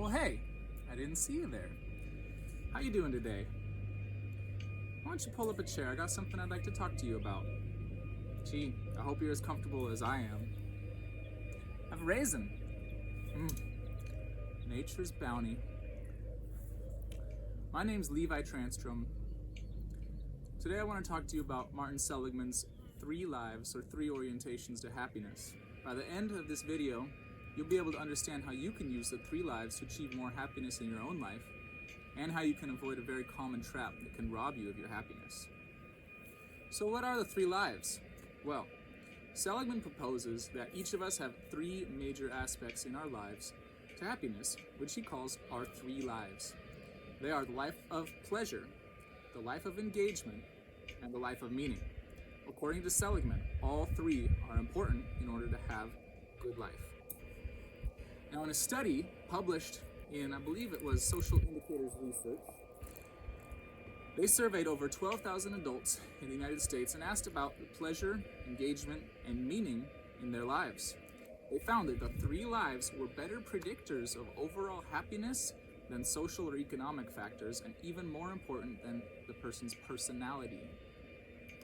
Well, hey, I didn't see you there. How you doing today? Why don't you pull up a chair? I got something I'd like to talk to you about. Gee, I hope you're as comfortable as I am. Have a raisin. Nature's bounty. My name's Levi Transtrom. Today I want to talk to you about Martin Seligman's 3 lives or 3 orientations to happiness. By the end of this video, you'll be able to understand how you can use the 3 lives to achieve more happiness in your own life, and how you can avoid a very common trap that can rob you of your happiness. So what are the 3 lives? Well, Seligman proposes that each of us have 3 major aspects in our lives to happiness, which he calls our 3 lives. They are the life of pleasure, the life of engagement, and the life of meaning. According to Seligman, all 3 are important in order to have a good life. Now, in a study published in, I believe it was Social Indicators Research, they surveyed over 12,000 adults in the United States and asked about the pleasure, engagement, and meaning in their lives. They found that the 3 lives were better predictors of overall happiness than social or economic factors, and even more important than the person's personality.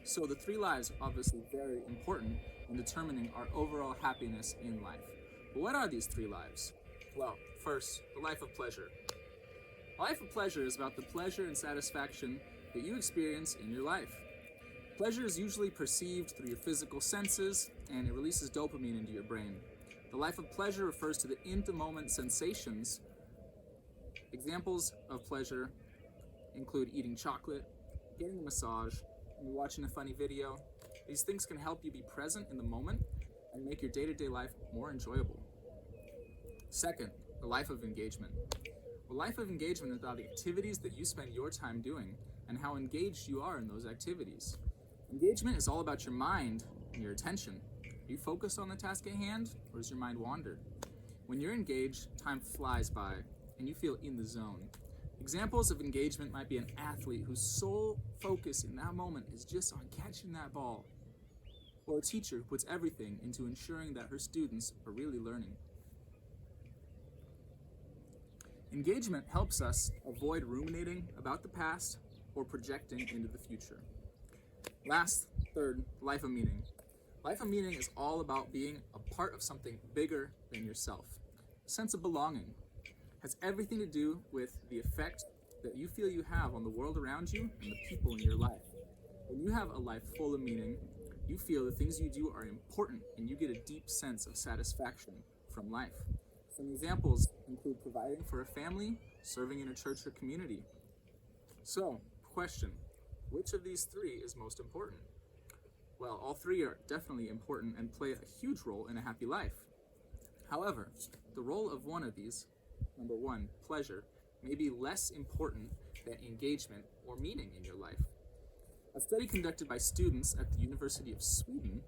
So the 3 lives are obviously very important in determining our overall happiness in life. But what are these 3 lives? Well, first, the life of pleasure. A life of pleasure is about the pleasure and satisfaction that you experience in your life. Pleasure is usually perceived through your physical senses, and it releases dopamine into your brain. The life of pleasure refers to the in-the-moment sensations. Examples of pleasure include eating chocolate, getting a massage, and watching a funny video. These things can help you be present in the moment and make your day-to-day life more enjoyable. Second, the life of engagement. The life of engagement is about the activities that you spend your time doing and how engaged you are in those activities. Engagement is all about your mind and your attention. Are you focused on the task at hand, or has your mind wandered? When you're engaged, time flies by and you feel in the zone. Examples of engagement might be an athlete whose sole focus in that moment is just on catching that ball, or a teacher who puts everything into ensuring that her students are really learning. Engagement helps us avoid ruminating about the past or projecting into the future. Last, third, life of meaning. Life of meaning is all about being a part of something bigger than yourself. A sense of belonging has everything to do with the effect that you feel you have on the world around you and the people in your life. When you have a life full of meaning, you feel the things you do are important and you get a deep sense of satisfaction from life. Some examples include providing for a family, serving in a church or community. So, question, which of these 3 is most important? Well, all 3 are definitely important and play a huge role in a happy life. However, the role of one of these, number 1, pleasure, may be less important than engagement or meaning in your life. A study conducted by students at the University of Sweden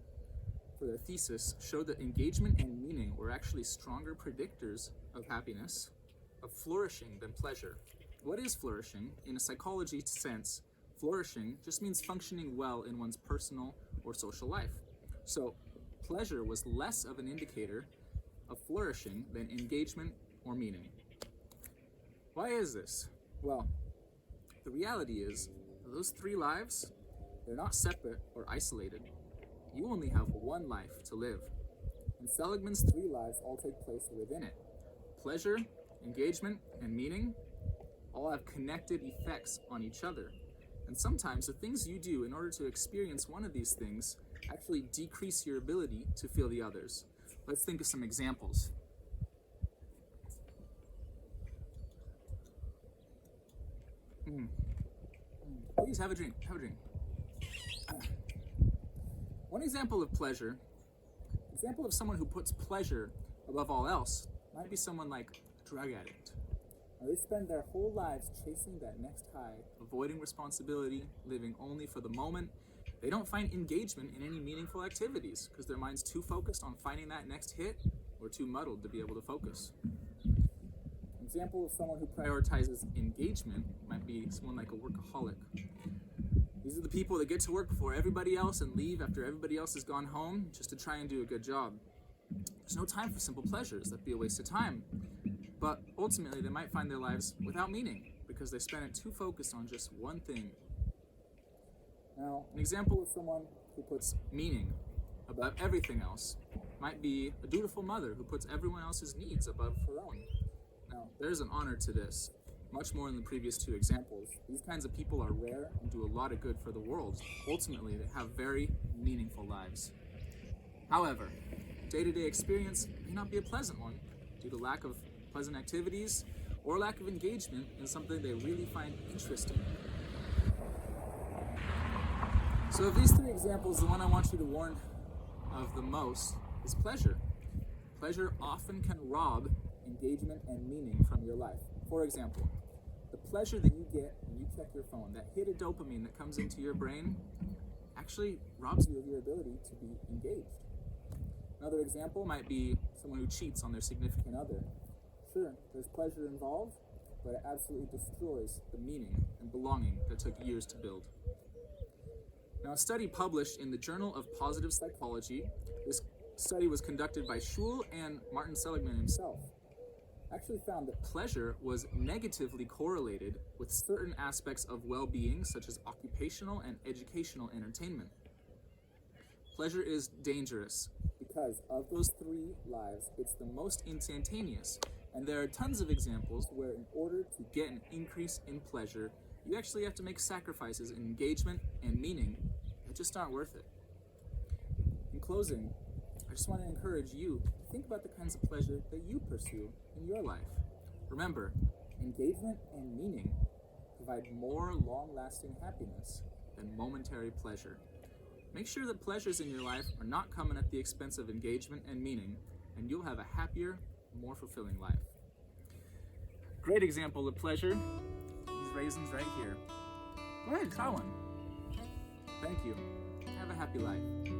for their thesis showed that engagement and meaning were actually stronger predictors of happiness, of flourishing than pleasure. What is flourishing? In a psychology sense, flourishing just means functioning well in one's personal or social life. So pleasure was less of an indicator of flourishing than engagement or meaning. Why is this? Well, the reality is those 3 lives, they're not separate or isolated. You only have 1 life to live, and Seligman's 3 lives all take place within it. Pleasure, engagement, and meaning all have connected effects on each other, and sometimes the things you do in order to experience one of these things actually decrease your ability to feel the others. Let's think of some examples. Please have a drink. One example of pleasure, example of someone who puts pleasure above all else, might be someone like a drug addict. Now, they spend their whole lives chasing that next high, avoiding responsibility, living only for the moment. They don't find engagement in any meaningful activities because their mind's too focused on finding that next hit or too muddled to be able to focus. An example of someone who prioritizes engagement might be someone like a workaholic. These are the people that get to work before everybody else and leave after everybody else has gone home just to try and do a good job. There's no time for simple pleasures. That'd be a waste of time. But ultimately, they might find their lives without meaning because they spend it too focused on just one thing. Now, an example of someone who puts meaning above everything else might be a dutiful mother who puts everyone else's needs above her own. Now, there's an honor to this, much more than the previous two examples. These kinds of people are rare and do a lot of good for the world. Ultimately, they have very meaningful lives. However, day-to-day experience may not be a pleasant one due to lack of pleasant activities or lack of engagement in something they really find interesting. So of these three examples, the one I want you to warn of the most is pleasure. Pleasure often can rob engagement and meaning from your life. For example, the pleasure that you get when you check your phone, that hit of dopamine that comes into your brain, actually robs you of your ability to be engaged. Another example might be someone who cheats on their significant other. Sure, there's pleasure involved, but it absolutely destroys the meaning and belonging that took years to build. Now, a study published in the Journal of Positive Psychology, this study was conducted by SWU and Martin Seligman himself, actually found that pleasure was negatively correlated with certain aspects of well-being, such as occupational and educational entertainment. Pleasure is dangerous because of those three lives, it's the most instantaneous. And there are tons of examples where in order to get an increase in pleasure, you actually have to make sacrifices in engagement and meaning that just aren't worth it. In closing, I just want to encourage you to think about the kinds of pleasure that you pursue in your life. Remember, engagement and meaning provide more long-lasting happiness than momentary pleasure. Make sure that pleasures in your life are not coming at the expense of engagement and meaning, and you'll have a happier, more fulfilling life. Great example of pleasure, these raisins right here. Go ahead, try one. Thank you. Have a happy life.